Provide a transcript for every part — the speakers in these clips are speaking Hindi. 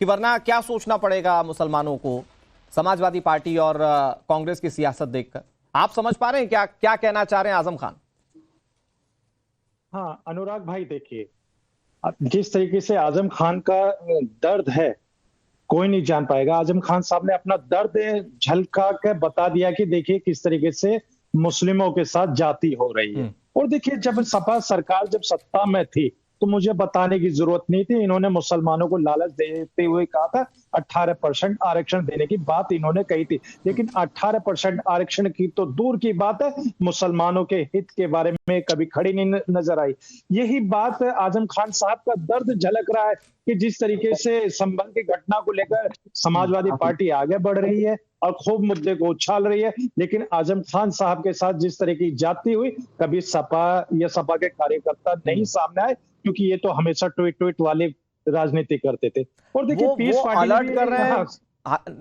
कि वरना क्या सोचना पड़ेगा मुसलमानों को समाजवादी पार्टी और कांग्रेस की सियासत देखकर? आप समझ पा रहे हैं क्या क्या कहना चाह रहे हैं आजम खान? हाँ अनुराग भाई, देखिए जिस तरीके से आजम खान का दर्द है कोई नहीं जान पाएगा। आजम खान साहब ने अपना दर्द झलका के बता दिया कि देखिए किस तरीके से मुस्लिमों के साथ जाति हो रही है। और देखिए जब सपा सरकार जब सत्ता में थी तो मुझे बताने की जरूरत नहीं थी, इन्होंने मुसलमानों को लालच देते हुए कहा था 18% आरक्षण देने की बात इन्होंने कही थी, लेकिन 18% आरक्षण की तो दूर की बात है, मुसलमानों के हित के बारे में कभी खड़ी नहीं नजर आई। यही बात आजम खान साहब का दर्द झलक रहा है कि जिस तरीके से संभल की घटना को लेकर समाजवादी पार्टी आगे बढ़ रही है और खूब मुद्दे को उछाल रही है, लेकिन आजम खान साहब के साथ जिस तरह की जाती हुई कभी सपा या सपा के कार्यकर्ता नहीं सामने आए, क्योंकि ये तो हमेशा ट्वीट वाली राजनीति करते थे। और देखिए पीस वो पार्टी अलर्ट कर रहे हैं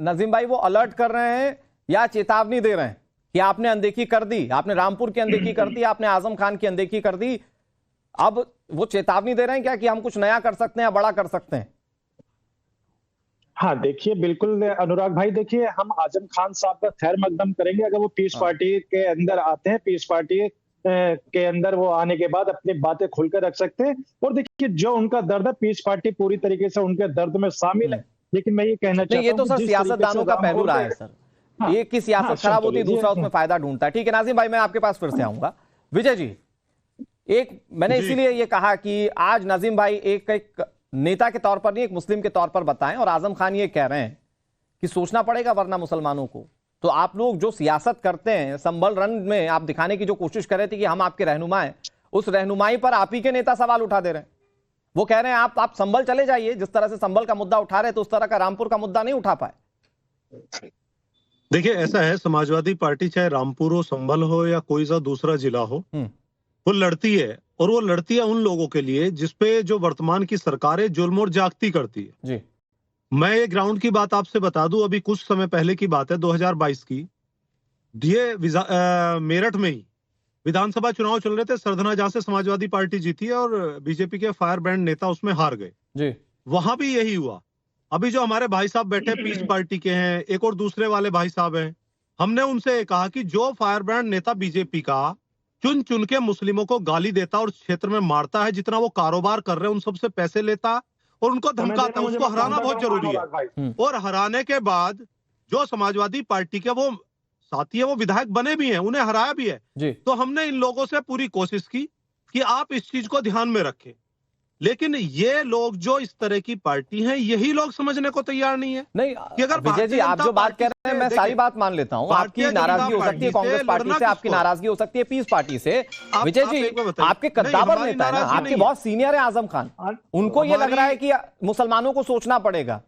नजीम भाई, वो अलर्ट कर रहे हैं या चेतावनी दे रहे हैं कि आपने अनदेखी कर दी, आपने रामपुर की अनदेखी कर दी, आपने आजम खान की अनदेखी कर दी, अब वो चेतावनी दे रहे हैं क्या कि हम कुछ नया कर सकते हैं या बड़ा कर सकते हैं? हाँ देखिए बिल्कुल अनुराग भाई, देखिए हम आजम खान साहब का खैर मकदम करेंगे अगर वो पीस पार्टी के अंदर आते हैं। पीस पार्टी के अंदर वो आने के बाद अपनी बातें खुलकर रख सकते हैं। और देखिए जो उनका दर्द है, पीस पार्टी पूरी तरीके से उनके दर्द में शामिल है। लेकिन मैं ये कहना चाहता हूँ ये तो सर सियासतदानों का पहलू रहा है सर, एक की सियासत खराब होती है, दूसरा उसमें फायदा ढूंढता है। ठीक है नाजिम भाई, मैं आपके पास फिर से आऊंगा। विजय जी, एक मैंने इसीलिए ये कहा कि आज नजीम भाई एक नेता के तौर पर नहीं, एक मुस्लिम के तौर पर बताएं, और आजम खान ये कह रहे हैं कि सोचना पड़ेगा वरना मुसलमानों को। तो आप लोग जो सियासत करते हैं, संभल रन में आप दिखाने की जो कोशिश कर रहे थे कि हम आपके रहनुमा हैं, उस रहनुमाई पर आप ही के नेता सवाल उठा दे रहे हैं। वो कह रहे हैं आप संभल चले जाइए, जिस तरह से संभल का मुद्दा उठा रहे थे उस तरह का रामपुर का मुद्दा नहीं उठा पाए। देखिए ऐसा है, समाजवादी पार्टी चाहे रामपुर हो, संभल हो या कोई सा दूसरा जिला हो, वो लड़ती है, और वो लड़ती है उन लोगों के लिए जिसपे जो वर्तमान की सरकारें जुल्म और जागती करती है जी। मैं ये ग्राउंड की बात आपसे बता दूं, अभी कुछ समय पहले की बात है, 2022 की, ये मेरठ में ही विधानसभा चुनाव चल रहे थे। सरधना जहां से समाजवादी पार्टी जीती है और बीजेपी के फायर ब्रांड नेता उसमें हार गए जी। वहां भी यही हुआ। अभी जो हमारे भाई साहब बैठे पीस पार्टी के हैं, एक और दूसरे वाले भाई साहब हैं, हमने उनसे कहा कि जो फायर ब्रांड नेता बीजेपी का चुन चुन के मुस्लिमों को गाली देता और क्षेत्र में मारता है, जितना वो कारोबार कर रहे हैं उन सबसे पैसे लेता और उनको धमकाता है, उसको हराना बहुत जरूरी है। और हराने के बाद जो समाजवादी पार्टी के वो साथी है, वो विधायक बने भी हैं, उन्हें हराया भी है। तो हमने इन लोगों से पूरी कोशिश की कि आप इस चीज को ध्यान में रखें, लेकिन ये लोग जो इस तरह की पार्टी हैं, यही लोग समझने को तैयार नहीं है। नहीं कि अगर विजय जी आप जो बात कह रहे हैं, मैं सारी बात मान लेता हूं, आपकी नाराजगी हो सकती है कांग्रेस पार्टी से, आपकी नाराजगी हो सकती है पीस पार्टी से। विजय जी आपके कद्दावर नेता है ना, आपके बहुत सीनियर है आजम खान, उनको ये लग रहा है कि मुसलमानों को सोचना पड़ेगा।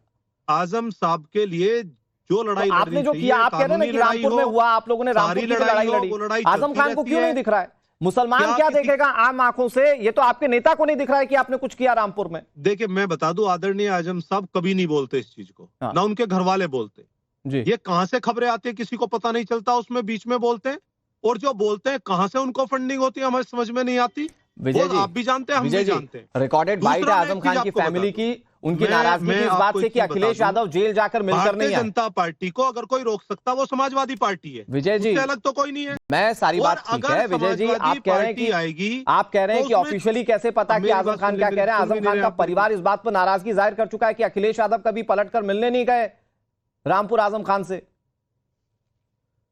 आजम साहब के लिए जो लड़ाई आपने जो किया, आप कह रहे हैं ना कि रामपुर में हुआ, आप लोगों ने रामपुर की लड़ाई लड़ी, आजम खान को क्यों नहीं दिख रहा है? मुसलमान क्या देखेगा आम आंखों से? ये तो आपके नेता को नहीं दिख रहा है कि आपने कुछ किया रामपुर में। देखिए मैं बता दूं, आदरणीय आजम साहब कभी नहीं बोलते इस चीज को, ना उनके घर वाले बोलते जी। ये कहां से खबरें आती है किसी को पता नहीं चलता, उसमें बीच में बोलते हैं, और जो बोलते हैं कहां से उनको फंडिंग होती है हमें समझ में नहीं आती। विजय जी आप भी जानते हैं, हम भी जानते हैं। रिकॉर्डेड बाइट है आजम खान की फैमिली की, उनकी नाराजगी इस बात से कि अखिलेश यादव जेल जाकर मिलकर नहीं आए। भारतीय जनता पार्टी को अगर कोई रोक सकता वो समाजवादी पार्टी है, विजय जी अलग तो कोई नहीं है। मैं सारी बात ठीक है विजय जी, आप कह रहे हैं कि आएगी, आप कह रहे हैं कि ऑफिशियली कैसे पता कि आजम खान क्या कह रहे हैं? आजम खान का परिवार इस बात पर नाराजगी जाहिर कर चुका है कि अखिलेश यादव कभी पलटकर मिलने नहीं गए रामपुर आजम खान से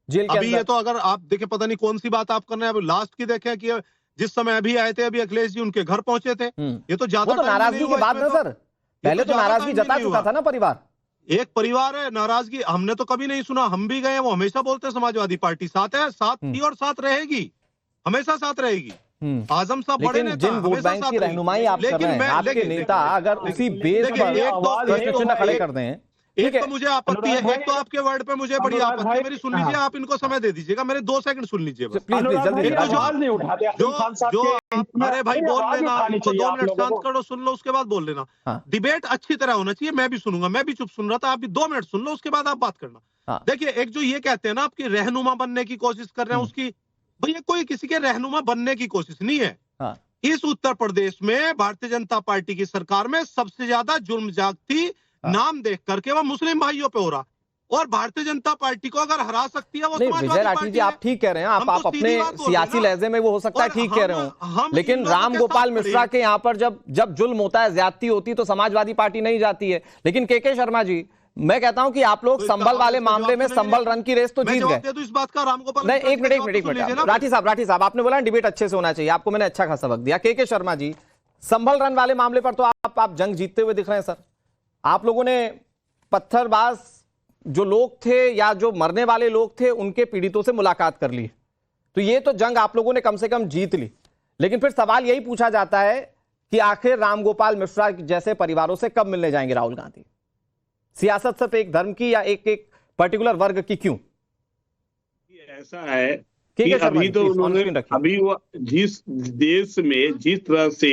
जेल के अंदर। ये तो अगर आप देखें, पता नहीं कौन सी बात आप कर रहे हैं, लास्ट की देखें कि जिस समय अभी आए थे, अभी अखिलेश जी उनके घर पहुंचे थे, ये तो ज्यादा नाराजगी के बाद ना सर, पहले तो नाराजगी जता चुका था ना परिवार। एक परिवार है, नाराजगी हमने तो कभी नहीं सुना, हम भी गए, वो हमेशा बोलते हैं समाजवादी पार्टी साथ है, साथ थी और साथ रहेगी, हमेशा साथ रहेगी। आजम साहब बड़े नेता, जिन वोट बैंक की रहनुमाई आप कर रहे हैं, आपके नेता अगर उसी बेस पर खड़े कर दें, एक तो मुझे आपत्ति है, एक तो आपके वर्ड पे मुझे बड़ी आपत्ति है, मेरी सुन लीजिए, आप इनको समय दे दीजिएगा, मेरे 2 सेकंड सुन लीजिए बस। अरे भाई बोल लेना, 2 मिनट शांत करो, सुन लो, उसके बाद बोल लेना। डिबेट अच्छी तरह होना चाहिए, मैं भी सुनूंगा, मैं भी चुप सुन रहा था, आप भी 2 मिनट सुन लो, उसके बाद आप बात करना। देखिए एक जो ये कहते हैं ना आपकी रहनुमा बनने की कोशिश कर रहे हैं, उसकी भैया कोई किसी के रहनुमा बनने की कोशिश नहीं है। इस उत्तर प्रदेश में भारतीय जनता पार्टी की सरकार में सबसे ज्यादा जुल्म जागती नाम देख करके वो मुस्लिम भाइयों पे हो रहा। और भारतीय जनता पार्टी को अगर हरा सकती है वो नहीं, समाजवादी विजय राठी पार्टी जी, है। आप ठीक कह रहे हैं, आप हम तो अपने सीधी बात बोल रहे हैं सियासी ना। लहजे में वो हो सकता है और ठीक कह रहे हम हो, इन लेकिन लोगों राम के गोपाल साथ मिश्रा खड़े के यहाँ पर जब जुल्म होता है, ज्यादती होती है, तो समाजवादी पार्टी नहीं जाती है। लेकिन के शर्मा जी, मैं कहता हूं कि आप लोग तो इसका संभल वाले इसका मामले जवाब में तो नहीं संभल मिलेगा। रन की रेस तो मैं जीत जवाब गए। दे दूं इस बात का, राम गोपाल नहीं, मिश्रा एक जी मिनट का एक जवाब मिनट तो एक सुन लीजिए मिनट ना। राठी साहब, आपने बोला डिबेट अच्छे से होना चाहिए, आपको मैंने अच्छा खासा वक्त दिया। के शर्मा जी, संभल रन वाले मामले पर तो आप जंग जीतते हुए दिख रहे हैं सर। आप लोगों ने पत्थरबाज जो लोग थे या जो मरने वाले लोग थे उनके पीड़ितों से मुलाकात कर ली, तो ये तो जंग आप लोगों ने कम से कम जीत ली। लेकिन फिर सवाल यही पूछा जाता है कि आखिर रामगोपाल मिश्रा जैसे परिवारों से कब मिलने जाएंगे राहुल गांधी? सियासत सिर्फ एक धर्म की या एक पर्टिकुलर वर्ग की क्यों? ऐसा है ठीक कि है शर्मा अभी जी, तो प्लीज, ऑन उन्होंने स्क्रीन रखिए। अभी वो जिस देश में जिस तरह से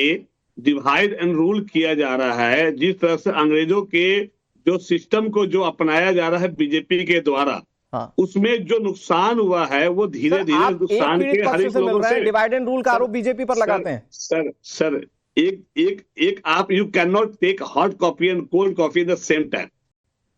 डिवाइड एंड रूल किया जा रहा है, जिस तरह से अंग्रेजों के जो सिस्टम को जो अपनाया जा रहा है बीजेपी के द्वारा, हाँ। उसमें जो नुकसान हुआ है वो धीरे सर, धीरे आप एक नुकसान पीड़ित के हर पक्ष एक से मिल लोगों रहे हैं, से डिवाइड एंड रूल का आरोप बीजेपी पर लगाते हैं। सर एक आप you can not take hot coffee and cold coffee at the same time.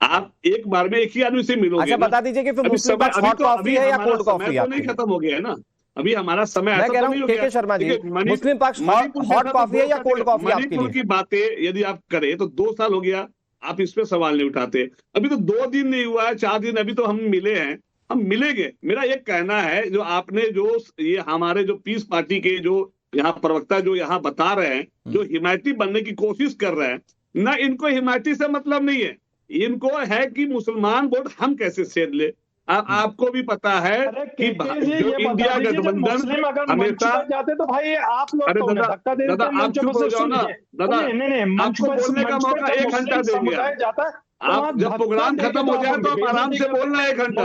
आप एक बार में एक ही आदमी से मिलोगे अच्छा, ना। बता दीजिए कि फिर अभी मुस्लिम समय पक्ष अभी हॉट तो कॉफी अभी है या हमारा कोल्ड कॉफी समय है तो नहीं आपके लिए? खत्म हो गया है ना। अभी हमारा समय मैं ऐसा कह रहा तो नहीं हूं हो गया। के शर्मा जी, देखिए, मुस्लिम पक्ष मणिपुर हॉट जैसा कॉफी है या दो कोल्ड साल- कॉफी आपके मणिपुर लिए? की बातें यदि आप करें तो 2 साल हो गया, आप इस पे सवाल नहीं उठाते। अभी तो 2 दिन नहीं हुआ है, 4 दिन अभी तो हम मिले हैं, हम मिलेंगे। मेरा एक कहना है, जो आपने जो ये हमारे जो पीस पार्टी के जो यहाँ प्रवक्ता जो यहाँ बता रहे हैं, जो हिमायती बनने की कोशिश कर रहे हैं ना, इनको हिमायती से मतलब नहीं है। इनको है कि मुसलमान वोट हम कैसे सेध ले। आपको भी पता है कि जो इंडिया गठबंधन हमेशा, जाते तो भाई आप लोग अरे तो उन्हें धक्का दे दादा देते हैं, आप चुप हो जाओ ना दादा। नहीं आपको बोलने का मौका 1 घंटा देंगे। जाता है आप जब प्रोग्राम खत्म हो जाए तो आप आराम से बोलना 1 घंटा।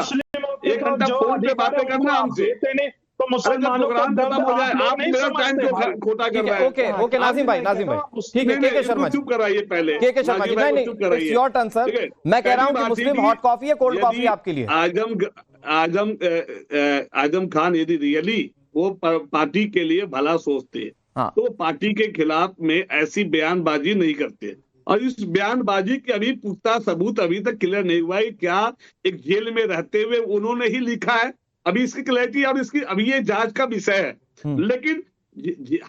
1 घंटा फोन पे बातें करना हमसे। तो अरे जब मुसलमानों का प्रोग्राम खत्म हो जाए, आप मेरा टाइम क्यों खोटा कर रहे हैं? ओके नाजिम भाई, ठीक है। के शर्मा जी, चुप कराइए पहले। के शर्मा जी, नहीं, इट्स योर टर्न सर। मैं कह रहा हूं कि मुस्लिम हॉट कॉफी है कोल्ड कॉफी आपके लिए? आजम खान यदि रियली वो पार्टी के लिए भला सोचते हैं, हाँ। तो पार्टी के खिलाफ में ऐसी बयानबाजी नहीं करते। और इस बयानबाजी के अभी पुख्ता सबूत अभी तक क्लियर नहीं हुआ है। क्या एक जेल में रहते हुए उन्होंने ही लिखा है? अभी इसकी क्लैरिटी और इसकी अभी ये जांच का विषय है। लेकिन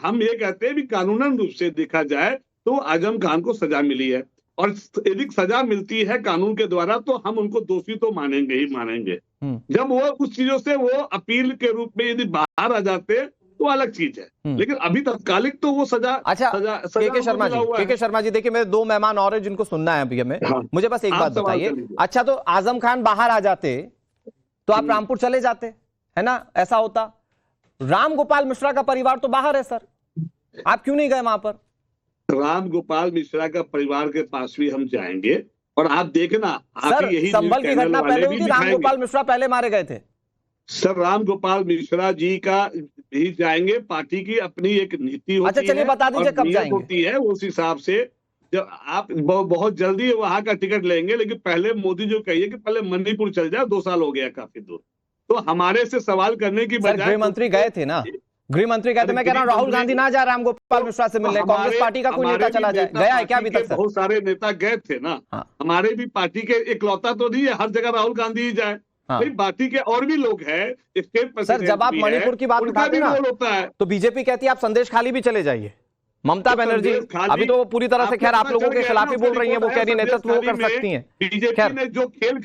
हम ये कहते हैं भी कानूनन रूप से देखा जाए तो आजम खान को सजा मिली है, और यदि सजा मिलती है कानून के द्वारा तो हम उनको दोषी तो मानेंगे ही मानेंगे। जब वो उस चीजों से वो अपील के रूप में यदि बाहर आ जाते तो अलग चीज है, लेकिन अभी तत्कालिक तो वो सजा। अच्छा, के शर्मा जी, देखिए मेरे 2 मेहमान और हैं जिनको सुनना है अभी हमें। हाँ। मुझे बस एक बात बताइए, अच्छा तो आजम खान बाहर आ जाते तो आप रामपुर चले जाते, है ना? ऐसा होता। राम गोपाल मिश्रा का परिवार तो बाहर है सर, आप क्यों नहीं गए वहां पर? राम गोपाल मिश्रा का परिवार के पास भी हम जाएंगे, और आप देखना सर, यही संभल की घटना पहले हुई थी, राम गोपाल मिश्रा पहले मारे गए थे। सर, राम गोपाल मिश्रा जी का भी जाएंगे। पार्टी की अपनी एक नीति होती है। अच्छा, चलिए बता दीजिए कब जाएंगे होती है, उस हिसाब से जब आप बहुत जल्दी वहां का टिकट लेंगे, लेकिन पहले मोदी जो कहिए कि पहले मणिपुर चल जाए, 2 साल हो गया काफी दूर, तो हमारे से सवाल करने की बजाय गृह मंत्री गए थे ना, गृह मंत्री कहते, मैं कह रहा हूं राहुल गांधी ना जाए राम गोपाल मिश्रा से मिलने, कांग्रेस पार्टी का कोई नेता चला जाए, गया है क्या अभी तक? बहुत सारे नेता गए थे ना। हमारे भी पार्टी के इकलौता तो नहीं है हर जगह राहुल गांधी ही जाए। पार्टी के और भी लोग हैं, स्टेट प्रेसिडेंट। सर, जब आप मणिपुर की बात उठाते ना तो बीजेपी कहती है आप संदेश खाली भी चले जाइए। ममता बनर्जी अभी तो पूरी तरह से खैर आप लोगों के खिलाफ ही बोल रही हैं, वो कह रही नेतृत्व वो कर सकती हैं। बीजेपी ने जो खेल